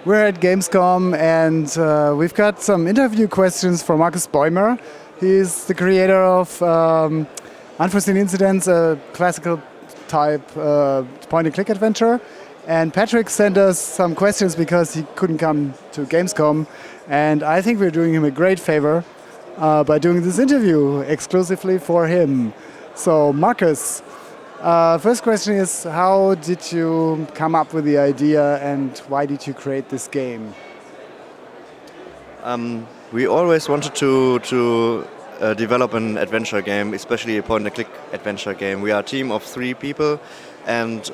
We're at Gamescom and we've got some interview questions for Marcus Bäumer. He's the creator of Unforeseen Incidents, a classical type point-and-click adventure. And Patrick sent us some questions because he couldn't come to Gamescom. And I think we're doing him a great favor by doing this interview exclusively for him. So Marcus, first question is, how did you come up with the idea and why did you create this game? We always wanted to develop an adventure game, especially a point-and-click adventure game. We are a team of 3 people, and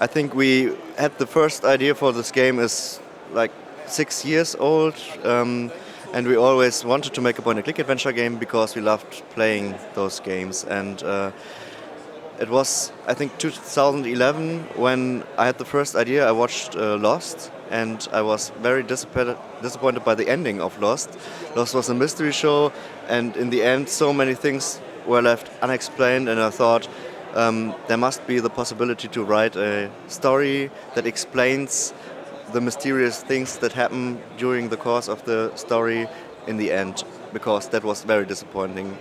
I think we had the first idea for this game is like 6 years old, and we always wanted to make a point-and-click adventure game because we loved playing those games. And it was, I think, 2011 when I had the first idea. I watched Lost, and I was very disappointed by the ending of Lost. Lost was a mystery show, and in the end so many things were left unexplained, and I thought there must be the possibility to write a story that explains the mysterious things that happen during the course of the story in the end, because that was very disappointing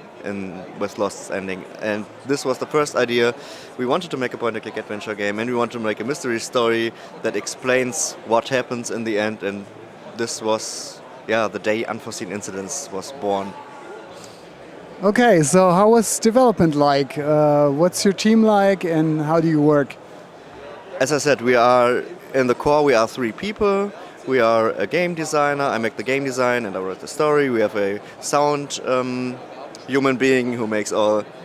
with Lost's ending. And this was the first idea. We wanted to make a point-and-click adventure game, and we wanted to make a mystery story that explains what happens in the end, and this was the day Unforeseen Incidents was born. Okay, so how was development like? What's your team like and how do you work? As I said, we are in the core, we are 3 people. We are a game designer. I make the game design and I write the story. We have a sound human being who makes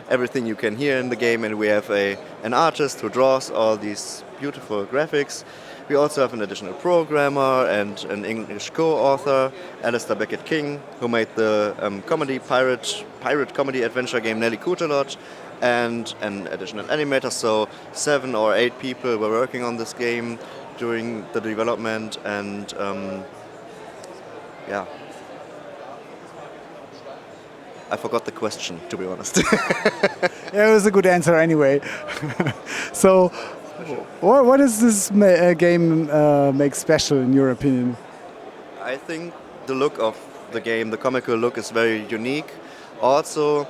everything you can hear in the game, and we have an artist who draws all these beautiful graphics. We also have an additional programmer and an English co-author, Alistair Beckett-King, who made the pirate comedy adventure game Nelly Cootalot, and an additional animator. So 7 or 8 people were working on this game during the development, and I forgot the question, to be honest. Yeah, it was a good answer anyway. So, what does this game make special in your opinion? I think the look of the game, the comical look, is very unique. Also,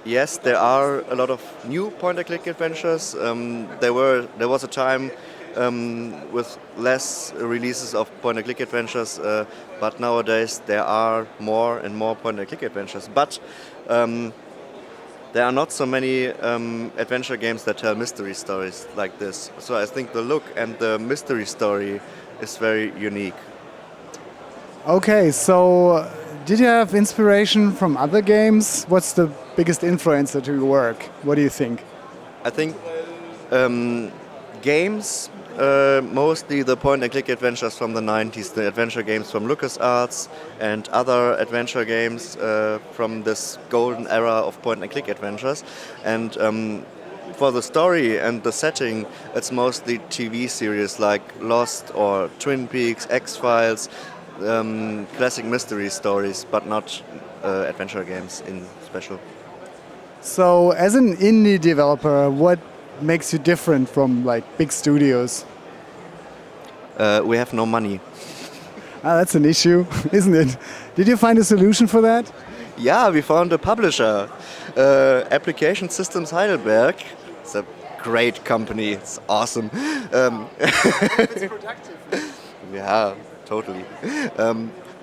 yes, there are a lot of new point-and-click adventures. There was a time with less releases of point-and-click adventures, but nowadays there are more and more point-and-click adventures. But there are not so many adventure games that tell mystery stories like this. So I think the look and the mystery story is very unique. Okay, so did you have inspiration from other games? What's the biggest influencer to your work? What do you think? I think games, mostly the point-and-click adventures from the 90s, the adventure games from LucasArts and other adventure games from this golden era of point-and-click adventures. And for the story and the setting, it's mostly TV series like Lost or Twin Peaks, X-Files, classic mystery stories, but not adventure games in special. So, as an indie developer, what makes you different from like big studios? We have no money. That's an issue, isn't it? Did you find a solution for that? Yeah, we found a publisher, Application Systems Heidelberg. It's a great company. It's awesome. It's productive. Yeah, totally.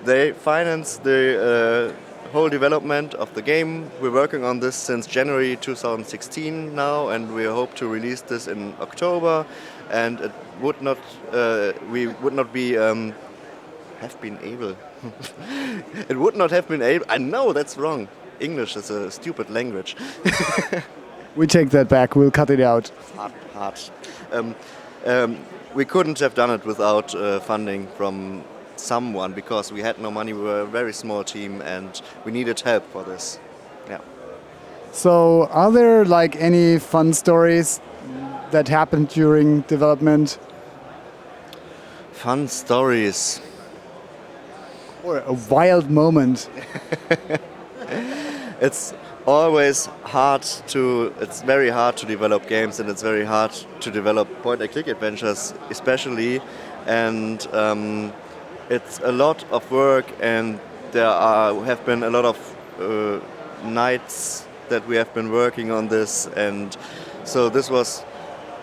They finance the whole development of the game. We're working on this since January 2016 now, and we hope to release this in October. And it would not, we would not be have been able. It would not have been able. I know that's wrong. English is a stupid language. We take that back. We'll cut it out. Hard. We couldn't have done it without funding from someone, because we had no money. We were a very small team and we needed help for this. Yeah. So, are there like any fun stories that happened during development? Fun stories. Or a wild moment? It's always it's very hard to develop games, and it's very hard to develop point-and-click adventures, especially and it's a lot of work, and there have been a lot of nights that we have been working on this, and so this was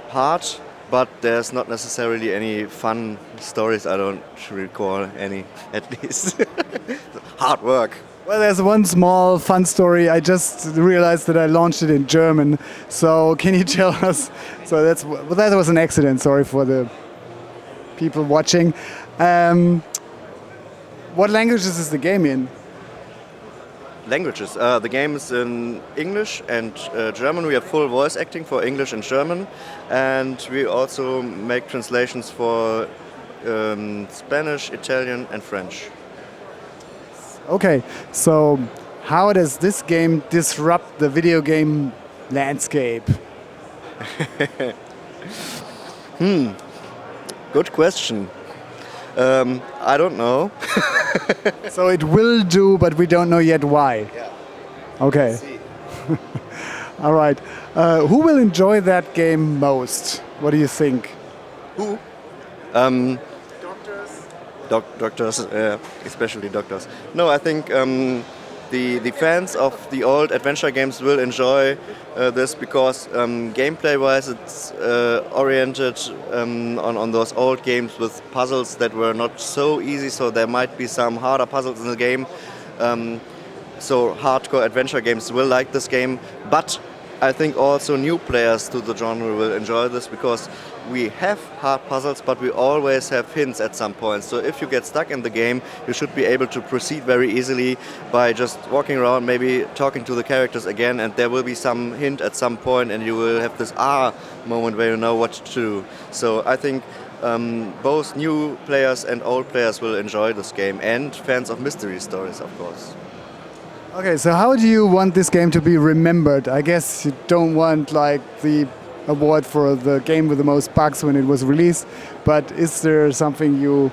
hard, but there's not necessarily any fun stories. I don't recall any, at least. Hard work. Well, there's one small fun story. I just realized that I launched it in German. So can you tell us? So that was an accident. Sorry for the people watching. What languages is the game in? Languages. The game is in English and German. We have full voice acting for English and German, and we also make translations for Spanish, Italian, and French. Okay, so how does this game disrupt the video game landscape? Good question. I don't know. So it will do, but we don't know yet why. Yeah. Okay. All right. Who will enjoy that game most? What do you think? Who? Doctors, especially doctors. No, I think the fans of the old adventure games will enjoy this because gameplay-wise it's oriented on those old games with puzzles that were not so easy, so there might be some harder puzzles in the game. So hardcore adventure games will like this game, but I think also new players to the genre will enjoy this because we have hard puzzles, but we always have hints at some point. So if you get stuck in the game, you should be able to proceed very easily by just walking around, maybe talking to the characters again, and there will be some hint at some point, and you will have this moment where you know what to do. So I think both new players and old players will enjoy this game, and fans of mystery stories, of course. Okay, so how do you want this game to be remembered? I guess you don't want like the award for the game with the most bugs when it was released, but is there something you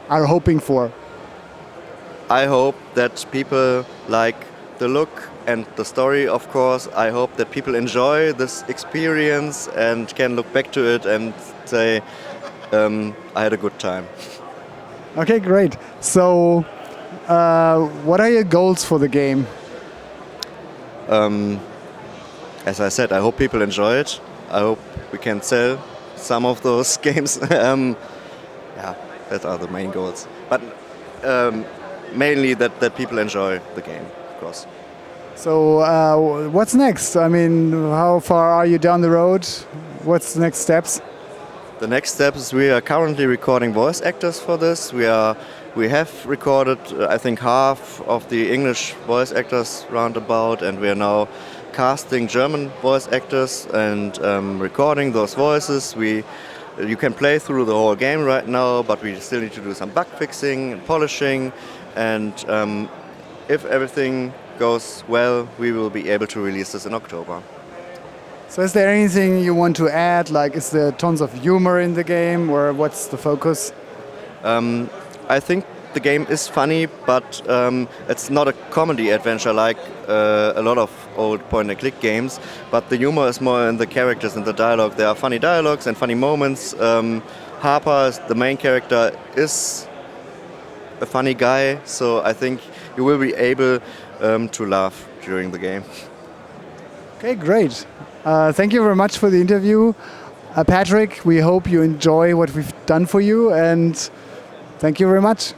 are hoping for? I hope that people like the look and the story, of course. I hope that people enjoy this experience and can look back to it and say, I had a good time. Okay, great. So what are your goals for the game? As I said, I hope people enjoy it. I hope we can sell some of those games. Yeah, that are the main goals. But mainly that people enjoy the game, of course. So what's next? I mean, how far are you down the road? What's the next steps? The next step is we are currently recording voice actors for this. We have recorded, I think, half of the English voice actors roundabout, and we are now casting German voice actors and recording those voices. You can play through the whole game right now, but we still need to do some bug fixing and polishing, and if everything goes well, we will be able to release this in October. So is there anything you want to add? Like, is there tons of humor in the game, or what's the focus? I think the game is funny, but it's not a comedy adventure like a lot of old point-and-click games, but the humor is more in the characters and the dialogue. There are funny dialogues and funny moments. Harper, the main character, is a funny guy, so I think you will be able to laugh during the game. Okay, great. Thank you very much for the interview. Patrick, we hope you enjoy what we've done for you, and thank you very much.